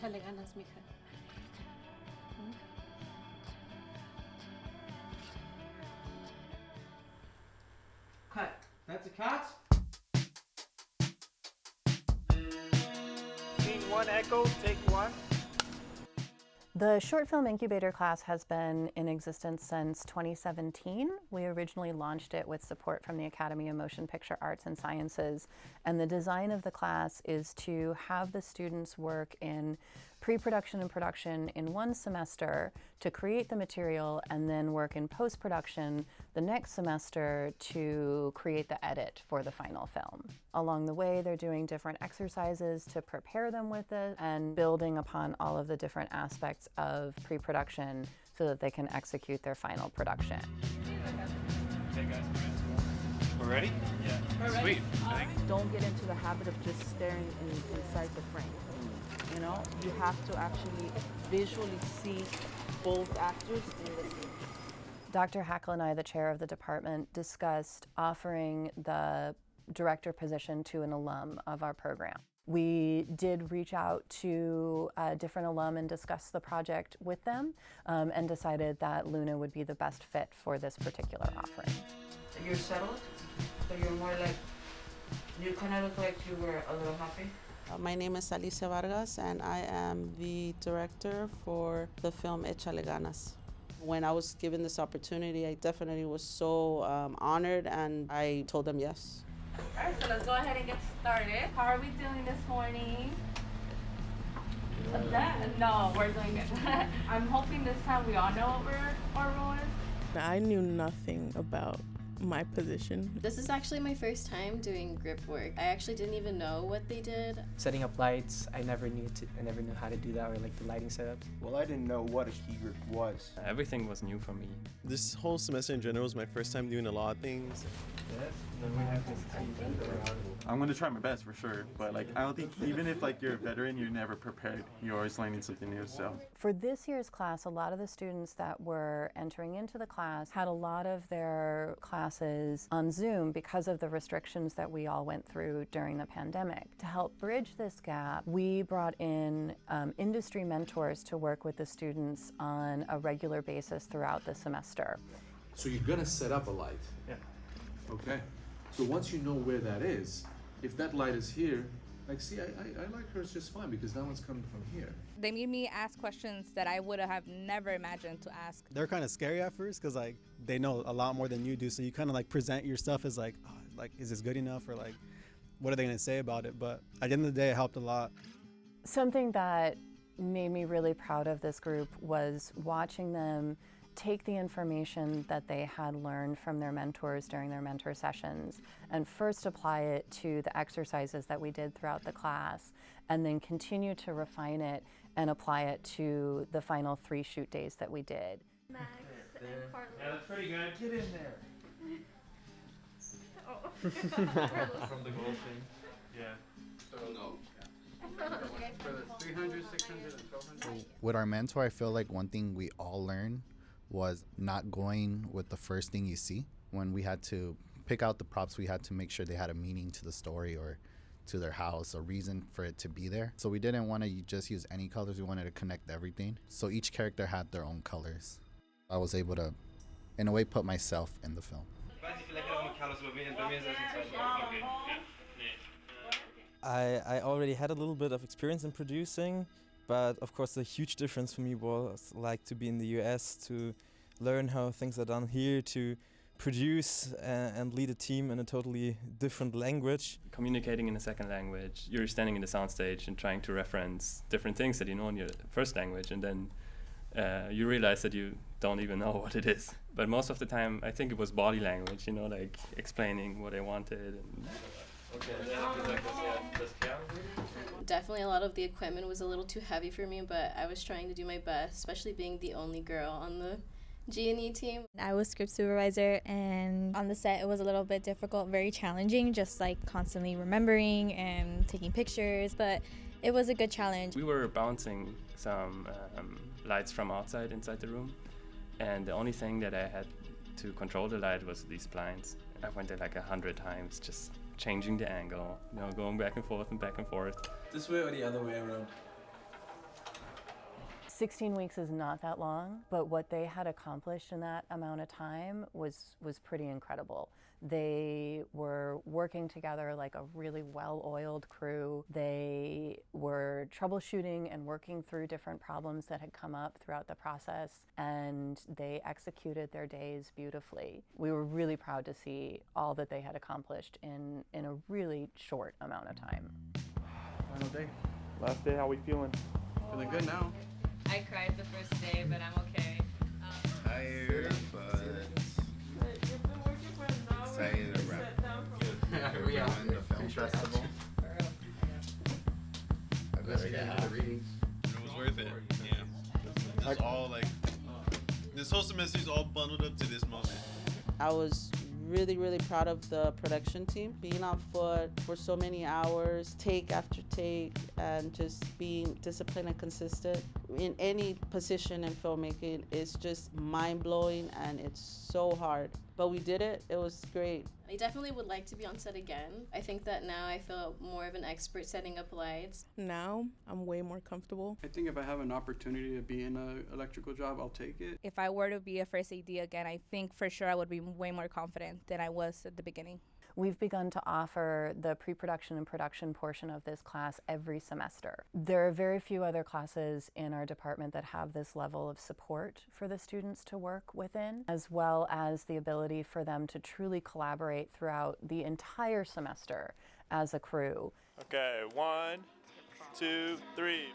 Echale ganas, mija. Cut. That's a cut. Scene one, echo, take one. The short film incubator class has been in existence since 2017. We originally launched it with support from the Academy of Motion Picture Arts and Sciences, and the design of the class is to have the students work in pre-production and production in one semester to create the material, and then work in post-production the next semester to create the edit for the final film. Along the way, they're doing different exercises to prepare them with it and building upon all of the different aspects of pre-production so that they can execute their final production. Okay, guys, we're ready? Yeah. Sweet. Don't get into the habit of just staring inside the frame. You know, you have to actually visually see both actors in the scene. Dr. Echale and I, the chair of the department, discussed offering the director position to an alum of our program. We did reach out to a different alum and discuss the project with them, and decided that Luna would be the best fit for this particular offering. You're settled, so you're more like, you kind of look like you were a little happy. My name is Alicia Vargas, and I am the director for the film Echale Ganas. When I was given this opportunity, I definitely was so honored, and I told them yes. All right, so let's go ahead and get started. How are we doing this morning? No, we're doing good. I'm hoping this time we all know what our role is. I knew nothing about my position. This is actually my first time doing grip work. I actually didn't even know what they did. Setting up lights, I never knew how to do that, or like the lighting setups. Well, I didn't know what a key grip was. Everything was new for me. This whole semester in general was my first time doing a lot of things. I'm gonna try my best for sure, but like I don't think even if like you're a veteran, you're never prepared. You're always learning something new. So for this year's class, a lot of the students that were entering into the class had a lot of their classes on Zoom because of the restrictions that we all went through during the pandemic. To help bridge this gap, we brought in industry mentors to work with the students on a regular basis throughout the semester. So you're gonna set up a light. Yeah. Okay. So once you know where that is, if that light is here, like, see, I like hers just fine because that one's coming from here. They made me ask questions that I would have never imagined to ask. They're kind of scary at first because like they know a lot more than you do, so you kind of like present your stuff as like, oh, like, is this good enough, or like, what are they gonna say about it? But at the end of the day, it helped a lot. Something that made me really proud of this group was watching them take the information that they had learned from their mentors during their mentor sessions and first apply it to the exercises that we did throughout the class, and then continue to refine it and apply it to the final 3 shoot days that we did. Max and Carlos. Yeah, that's pretty good. Get in there. From the goal thing. Yeah. No. For the 300, 600, and 1200. With our mentor, I feel like one thing we all learned was not going with the first thing you see. When we had to pick out the props, we had to make sure they had a meaning to the story or to their house, a reason for it to be there. So we didn't want to just use any colors, we wanted to connect everything. So each character had their own colors. I was able to, in a way, put myself in the film. I already had a little bit of experience in producing, but of course the huge difference for me was like to be in the US, to learn how things are done here, to produce and lead a team in a totally different language. Communicating in a second language, you're standing in the soundstage and trying to reference different things that you know in your first language, and then you realize that you don't even know what it is. But most of the time, I think it was body language, you know, like explaining what I wanted. And Definitely a lot of the equipment was a little too heavy for me, but I was trying to do my best, especially being the only girl on the G&E team. I was script supervisor, and on the set it was a little bit difficult, very challenging, just like constantly remembering and taking pictures, but it was a good challenge. We were bouncing some lights from outside inside the room, and the only thing that I had to control the light was these blinds. I went there like 100 times, just changing the angle, you know, going back and forth and back and forth. This way or the other way around? 16 weeks is not that long, but what they had accomplished in that amount of time was pretty incredible. They were working together like a really well-oiled crew. They were troubleshooting and working through different problems that had come up throughout the process, and they executed their days beautifully. We were really proud to see all that they had accomplished in a really short amount of time. Final day. Last day, how we feeling? Feeling good now. I cried the first day, but I'm okay. Tired, but excited to wrap We are. in the film festival. I better get half. It was worth it. Yeah. This is all like this whole semester is all bundled up to this moment. I was really proud of the production team, being on foot for so many hours, take after take, and just being disciplined and consistent in any position in filmmaking is just mind-blowing, and it's so hard. But we did it. It was great. I definitely would like to be on set again. I think that now I feel more of an expert setting up lights. Now I'm way more comfortable. I think if I have an opportunity to be in an electrical job, I'll take it. If I were to be a first AD again, I think for sure I would be way more confident than I was at the beginning. We've begun to offer the pre-production and production portion of this class every semester. There are very few other classes in our department that have this level of support for the students to work within, as well as the ability for them to truly collaborate throughout the entire semester as a crew. Okay, 1, 2, 3.